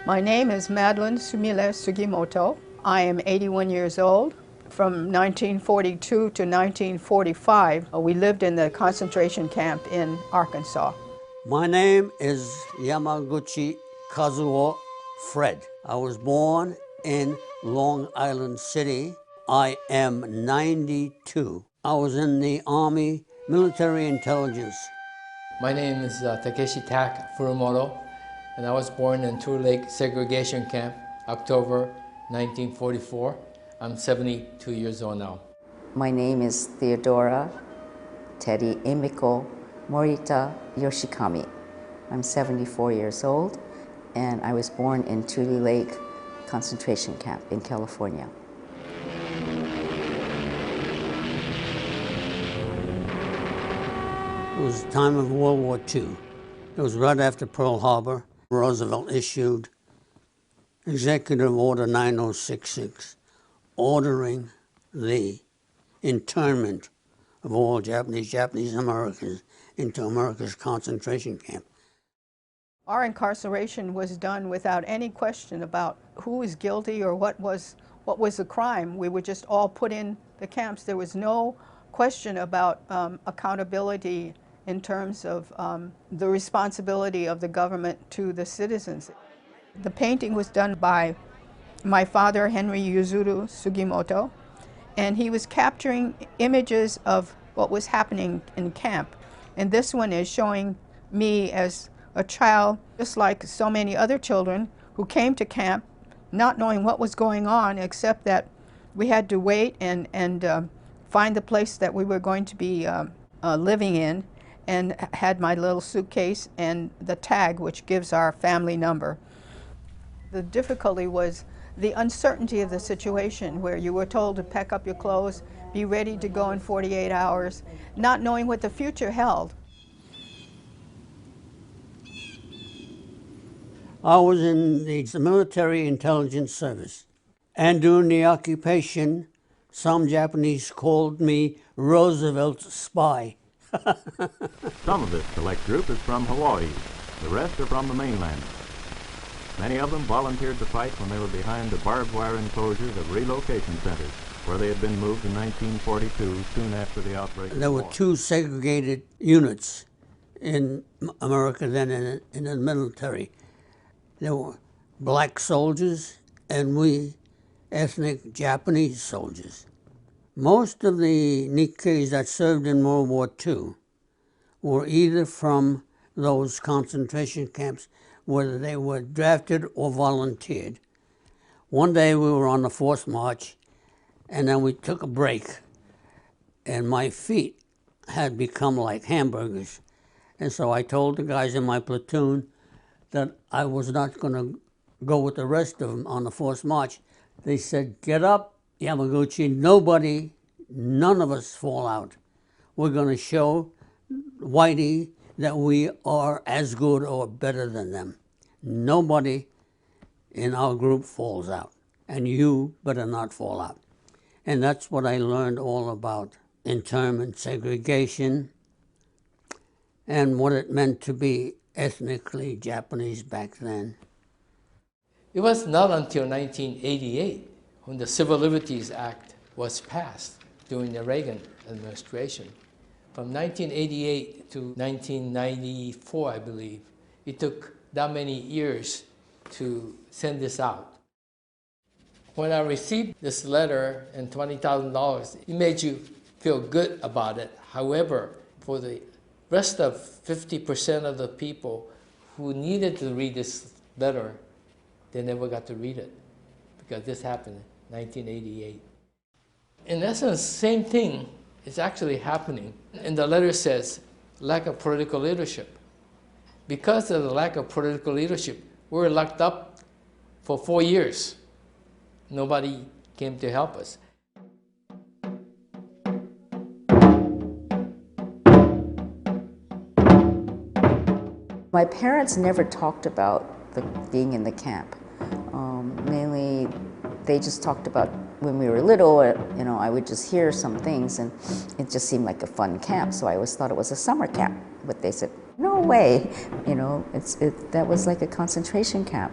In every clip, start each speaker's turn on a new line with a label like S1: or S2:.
S1: My name is Madeline Sumile Sugimoto. I am 81 years old. From 1942 to 1945, we lived in the concentration camp in Arkansas.
S2: My name is Yamaguchi Kazuo Fred. I was born in Long Island City. I am 92. I was in the Army Military Intelligence.
S3: My name is Takeshi Tak Furumoto, and I was born in Tule Lake Segregation Camp, October 1944. I'm 72 years old now.
S4: My name is Theodora Teddy Emiko Morita Yoshikami. I'm 74 years old, and I was born in Tule Lake Concentration Camp in California.
S2: It was the time of World War II. It was right after Pearl Harbor. Roosevelt issued Executive Order 9066, ordering the internment of all Japanese Americans into America's concentration camp.
S1: Our incarceration was done without any question about who was guilty or what was the crime. We were just all put in the camps. There was no question about accountability in terms of the responsibility of the government to the citizens. The painting was done by my father, Henry Yuzuru Sugimoto, and he was capturing images of what was happening in camp. And this one is showing me as a child, just like so many other children who came to camp not knowing what was going on, except that we had to wait and find the place that we were going to be living in, and had my little suitcase and the tag which gives our family number. The difficulty was the uncertainty of the situation, where you were told to pack up your clothes, be ready to go in 48 hours, not knowing what the future held.
S2: I was in the Military Intelligence Service, and during the occupation, some Japanese called me Roosevelt's spy.
S5: Some of this select group is from Hawaii. The rest are from the mainland. Many of them volunteered to fight when they were behind the barbed wire enclosures of relocation centers, where they had been moved in 1942, soon after the outbreak of the war.
S2: There were two segregated units in America then in the military. There were black soldiers and we ethnic Japanese soldiers. Most of the Nikkeis that served in World War II were either from those concentration camps, whether they were drafted or volunteered. One day we were on the forced march, and then we took a break, and my feet had become like hamburgers. And so I told the guys in my platoon that I was not going to go with the rest of them on the forced march. They said, "Get up, Yamaguchi, none of us fall out. We're going to show Whitey that we are as good or better than them. Nobody in our group falls out, and you better not fall out." And that's what I learned all about internment, segregation, and what it meant to be ethnically Japanese back then.
S3: It was not until 1988 when the Civil Liberties Act was passed during the Reagan administration. From 1988 to 1994, I believe, it took that many years to send this out. When I received this letter and $20,000, it made you feel good about it. However, for the rest of 50% of the people who needed to read this letter, they never got to read it, because this happened in 1988. In essence, same thing is actually happening. And the letter says, lack of political leadership. Because of the lack of political leadership, we were locked up for 4 years. Nobody came to help us.
S4: My parents never talked about being in the camp. Mainly, they just talked about when we were little. I would just hear some things, and it just seemed like a fun camp. So I always thought it was a summer camp. But they said, "No way!" That was like a concentration camp.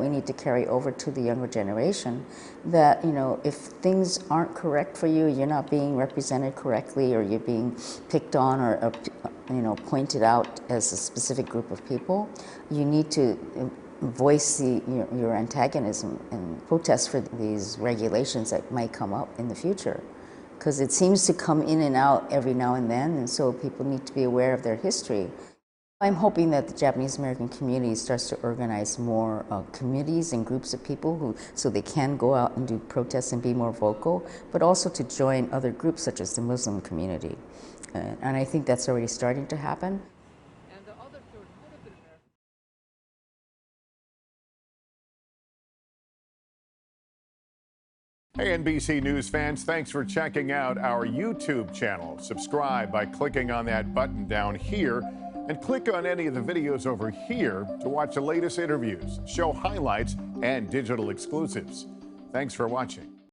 S4: we need to carry over to the younger generation, that, you know, if things aren't correct for you, you're not being represented correctly, or you're being picked on, or you know, pointed out as a specific group of people, you need to voice your antagonism and protest for these regulations that might come up in the future. Because it seems to come in and out every now and then, and so people need to be aware of their history. I'm hoping that the Japanese American community starts to organize more committees and groups of people so they can go out and do protests and be more vocal, but also to join other groups such as the Muslim community. And I think that's already starting to happen.
S6: Hey, NBC News fans, thanks for checking out our YouTube channel. Subscribe by clicking on that button down here, and click on any of the videos over here to watch the latest interviews, show highlights, and digital exclusives. Thanks for watching.